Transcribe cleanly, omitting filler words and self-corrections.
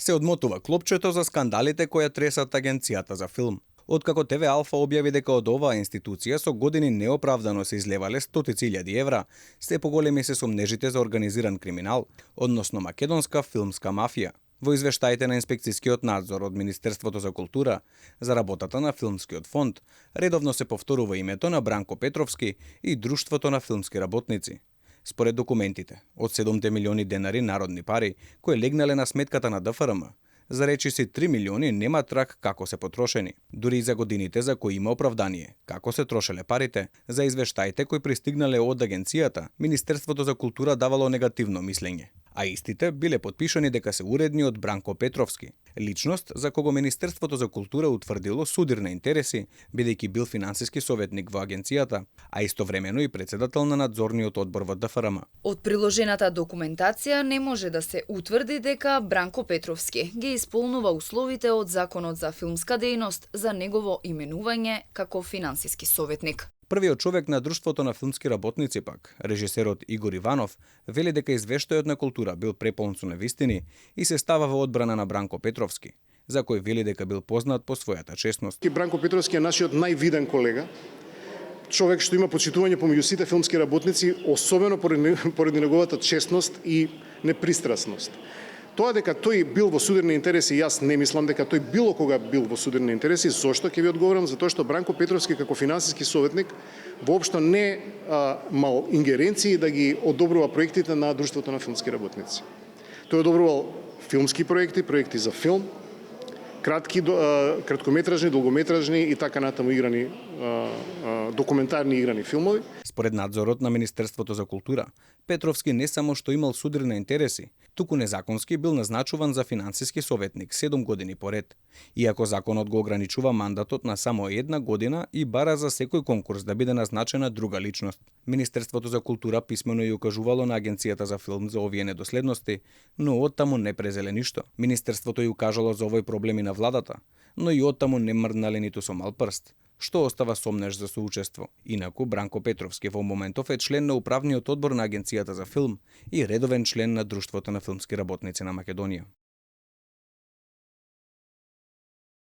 Се одмотува клопчето за скандалите која тресат агенцијата за филм. Откако ТВ Алфа објави дека од оваа институција со години неоправдано се излевале стотици илјади евра, се поголеми се сомнежите за организиран криминал, односно македонска филмска мафија. Во извештаите на инспекцијскиот надзор од Министерството за култура за работата на Филмскиот фонд, редовно се повторува името на Бранко Петровски и Друштвото на филмски работници. Според документите, од 7 милиони денари народни пари кои легнале на сметката на ДФРМ, за речиси 3 милиони нема трак како се потрошени. Дури и за годините за кои има оправдание како се трошеле парите, за извештаите кои пристигнале од агенцијата, Министерството за култура давало негативно мислење, а истите биле потпишани дека се уредни од Бранко Петровски, личност за кого Министерството за култура утврдило судирни интереси, бидејќи бил финансиски советник во агенцијата, а истовремено и председател на надзорниот одбор во ДФРМ. Од приложената документација не може да се утврди дека Бранко Петровски ги исполнува условите од Законот за филмска дејност за негово именување како финансиски советник. Првиот човек на Друштвото на филмски работници пак, режисерот Игор Иванов, вели дека извештајот на култура бил преполн со невистини и се става во одбрана на Бранко Петровски, за кој вели дека бил познат по својата честност. Бранко Петровски е нашиот највиден колега, човек што има почитување помеѓу сите филмски работници, особено поради неговата честност и непристрасност. Тоа дека тој бил во судирни интереси, јас не мислам дека тој било кога бил во судирни интереси. Зошто? Ќе ви одговорам, затоа што Бранко Петровски како финансиски советник воопшто не мал ингеренции да ги одобрува проектите на Друштвото на филмски работници. Тој одобрувал филмски проекти, проекти за филм, краткометражни, долгометражни и така натаму играни документарни играни филмови. Според надзорот на Министерството за култура, Петровски не само што имал судирни интереси, туку незаконски бил назначуван за финансиски советник 7 години поред, иако законот го ограничува мандатот на само 1 година и бара за секој конкурс да биде назначена друга личност. Министерството за култура писмено ја укажувало на агенцијата за филм за овие недоследности, но оттаму не презеле ништо. Министерството ја укажало за овој проблеми на владата, но и оттаму не мрднале ниту со мал прст, што остава сомнеш за соучество. Инаку Бранко Петровски во моментов е член на управниот одбор на агенцијата за филм и редовен член на Друштвото на филмски работници на Македонија.